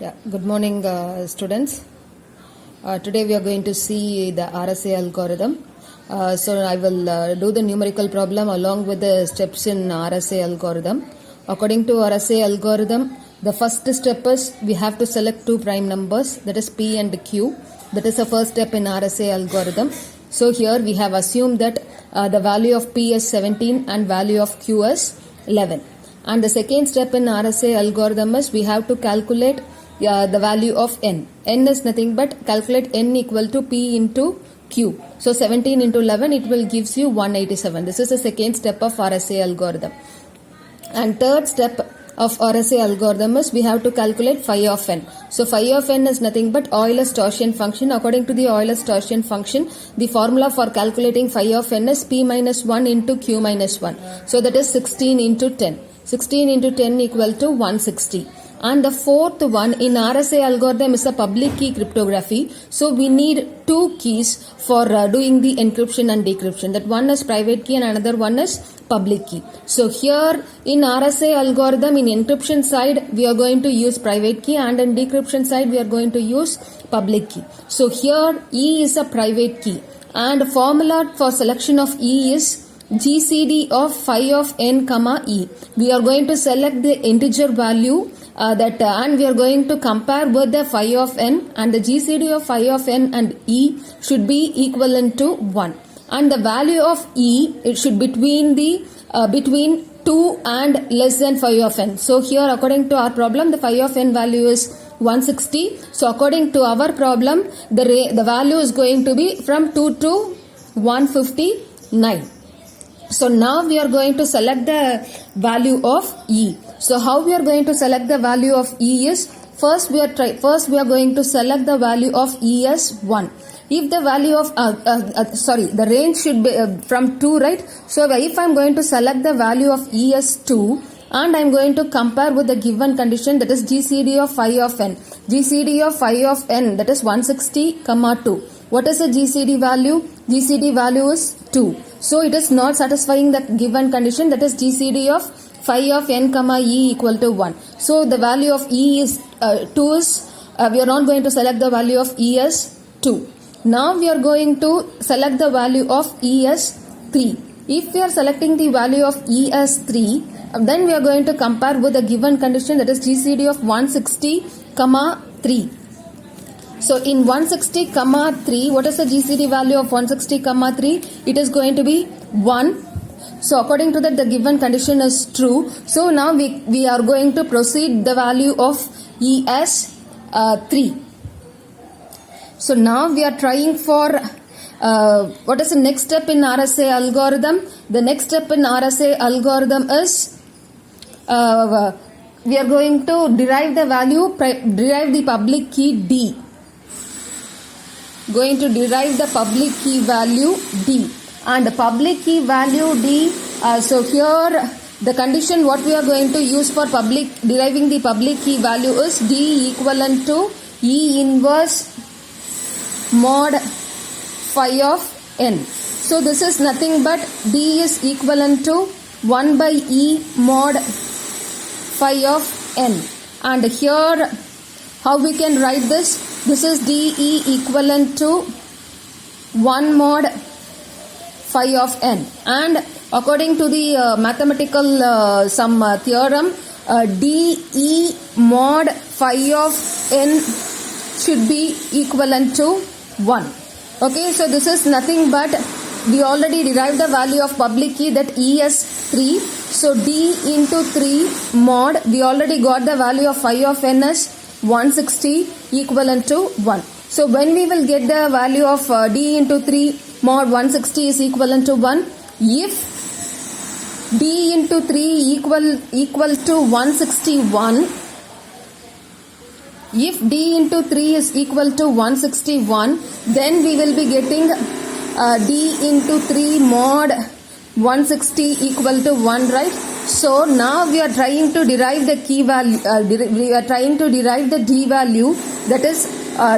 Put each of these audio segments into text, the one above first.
Yeah, good morning, students. Today we are going to see the RSA algorithm. So I will do the numerical problem along with the steps in RSA algorithm. According to RSA algorithm, the first step is we have to select two prime numbers, that is P and Q. That is the first step in RSA algorithm. So here we have assumed that the value of P is 17 and value of Q is 11. And the second step in RSA algorithm is we have to calculate the value of n. N is nothing but calculate n equal to P into Q. So 17 into 11, it will gives you 187. This is the second step of RSA algorithm. And third step of RSA algorithm is we have to calculate phi of n. So phi of n is nothing but Euler-Storchian function. According to the Euler-Storchian function, the formula for calculating phi of n is P minus 1 into Q minus 1. So that is 16 into 10. 16 into 10 equal to 160. And the fourth one in RSA algorithm is a public key cryptography. So we need two keys for doing the encryption and decryption. That one is private key and another one is public key. So here in RSA algorithm, in encryption side we are going to use private key, and in decryption side we are going to use public key. So here E is a private key, and formula for selection of E is GCD of phi of n comma E. We are going to select the integer value and we are going to compare with the phi of n, and the GCD of phi of n and E should be equivalent to 1, and the value of E, it should between 2 and less than phi of n. So here according to our problem, the phi of n value is 160. So according to our problem, the value is going to be from 2 to 159. So now we are going to select the value of E. So how we are going to select the value of E is, first we are going to select the value of E as 1. If the value of the range should be from 2, right? So if I am going to select the value of E as 2 and I am going to compare with the given condition, that is GCD of phi of n. GCD of phi of n, that is 160, 2. What is the GCD value? GCD value is 2. So it is not satisfying the given condition, that is GCD of phi of n comma E equal to 1. So the value of E is 2 is, we are not going to select the value of E as 2. Now we are going to select the value of E as 3. If we are selecting the value of E as 3, then we are going to compare with the given condition, that is GCD of 160, 3. So in 160, 3, what is the GCD value of 160, 3? It is going to be 1. So according to that, the given condition is true. So now we are going to proceed the value of E as 3. So now we are trying for what is the next step in RSA algorithm? The next step in RSA algorithm is we are going to derive the public key D. Going to derive the public key value D. And the public key value D, so here the condition what we are going to use for deriving the public key value is D equivalent to E inverse mod phi of n. So this is nothing but D is equivalent to 1 by E mod phi of n. And here how we can write this? This is DE equivalent to 1 mod phi of n, and according to the mathematical theorem, DE mod phi of n should be equivalent to 1. Okay, so this is nothing but we already derived the value of public key, that E as 3. So D into 3 mod, we already got the value of phi of n as 160 equivalent to 1. So when we will get the value of D into 3 mod 160 is equivalent to 1, if D into 3 equal to 161, if D into 3 is equal to 161, then we will be getting D into 3 mod 160 equal to 1, right? So now we are trying to derive the key value, we are trying to derive the D value, that is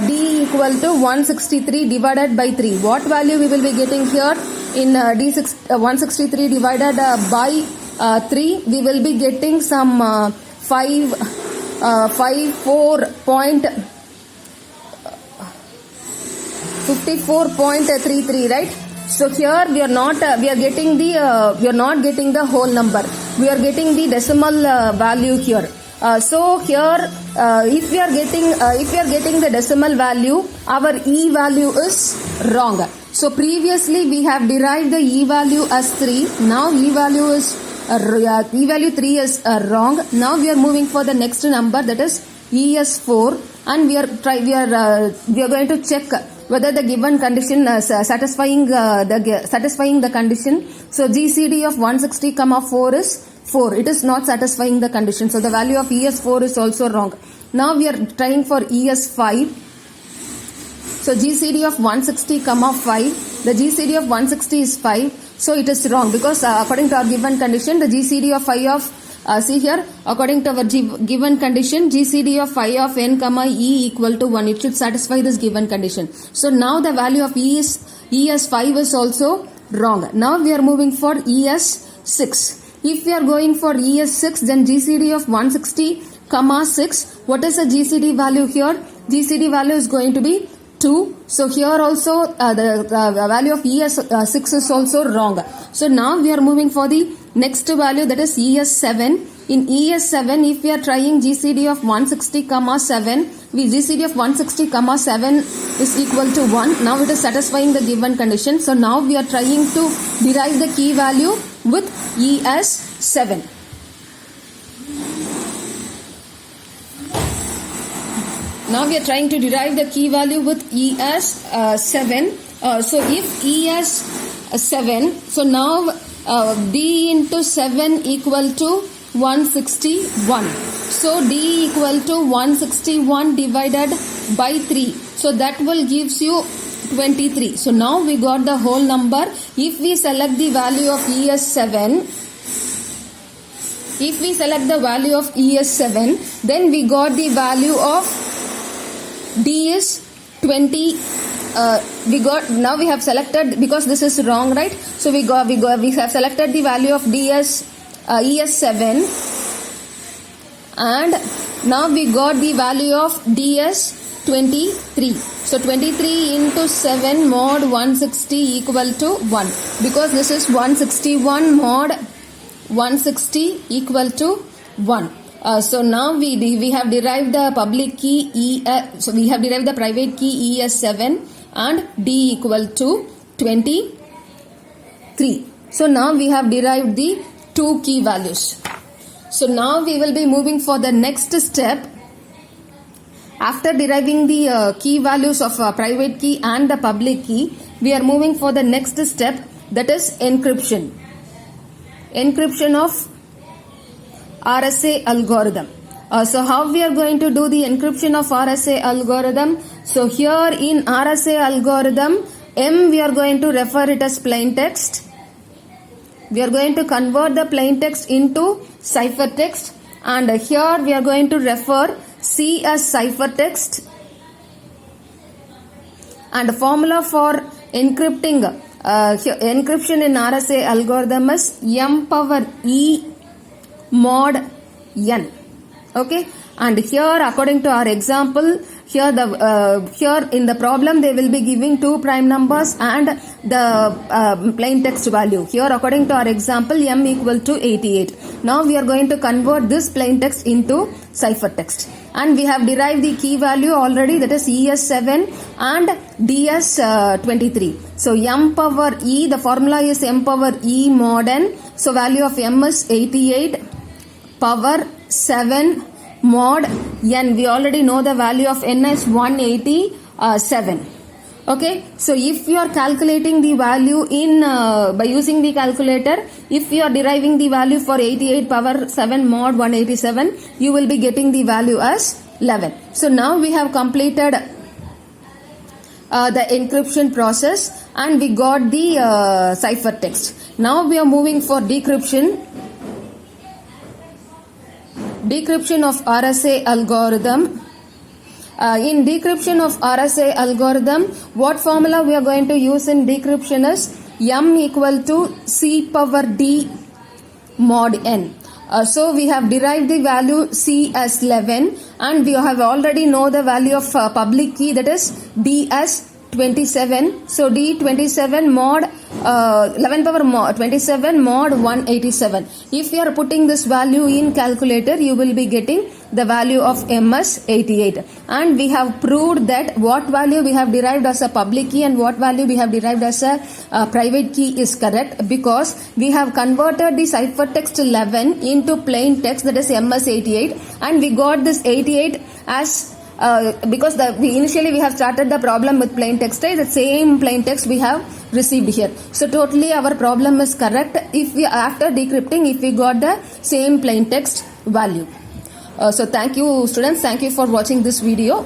D equal to 163 divided by 3. What value we will be getting here? In 163 divided by 3, we will be getting some 5 54.33, right? So here we are not getting the whole number. We are getting the decimal value here. So here if we are getting the decimal value, our e value is wrong. So previously we have derived the e value as 3. Now e value 3 is wrong. Now we are moving for the next number, that is ES4, and we are going to check whether the given condition satisfying the condition. So GCD of 160, 4 is 4. It is not satisfying the condition. So the value of ES4 is also wrong. Now we are trying for ES5. So GCD of 160, 5. The GCD of 160 is 5. So it is wrong because according to our given condition, the GCD of 5 of see here, according to our given condition, GCD of 5 of n comma e equal to 1. It should satisfy this given condition. So now the value of ES5 is also wrong. Now we are moving for ES6. If we are going for ES6, then GCD of 160, 6. What is the GCD value here? GCD value is going to be 2. So here also the value of ES6 is also wrong. So now we are moving for the next value, that is ES7. In ES7, if we are trying GCD of 160, 7, GCD of 160, 7 is equal to 1. Now it is satisfying the given condition. So now we are trying to derive the key value with ES7. Now we are trying to derive the key value with ES7. So if ES7, so now D into 7 equal to 161. So D equal to 161 divided by 3. So that will gives you 23. So now we got the whole number. If we select the value of ES7, then we got the value of D is 20. Now we have selected, because this is wrong, right? So we have selected the value of ES7, and now we got the value of DS 23. So 23 into 7 mod 160 equal to 1, because this is 161 mod 160 equal to 1. So now we have derived the public key so we have derived the private key ES7 and D equal to 23. So now we have derived the two key values. So now we will be moving for the next step. After deriving the key values of private key and the public key, we are moving for the next step, that is encryption. Encryption of RSA algorithm. So how we are going to do the encryption of RSA algorithm? So here in RSA algorithm, M we are going to refer it as plain text. We are going to convert the plain text into ciphertext, and here we are going to refer C as ciphertext. And the formula for encrypting encryption in RSA algorithm is M power E mod n. Okay, and here according to our example, here in the problem they will be giving two prime numbers and the plain text value. Here according to our example, M equal to 88. Now we are going to convert this plain text into ciphertext, and we have derived the key value already, that is ES7 and DS23. So M power E, the formula is M power E mod n. So value of M is 88 power 7 mod n. We already know the value of n is 187. Okay, so if you are calculating the value in by using the calculator, if you are deriving the value for 88 power 7 mod 187, you will be getting the value as 11. So now we have completed the encryption process and we got the ciphertext. Now we are moving for decryption. Decryption of RSA algorithm. In decryption of RSA algorithm, what formula we are going to use in decryption is M equal to C power D mod n. So we have derived the value C as 11 and we have already know the value of public key, that is D as 27. So D 27 mod 11 power mod 27 mod 187. If you are putting this value in calculator, you will be getting the value of M as 88. And we have proved that what value we have derived as a public key and what value we have derived as a private key is correct, because we have converted the ciphertext 11 into plain text, that is M as 88, and we got this 88 as because initially we have started the problem with plain text, right? The same plain text we have received here. So totally our problem is correct if we, after decrypting, if we got the same plain text value. So thank you students, thank you for watching this video.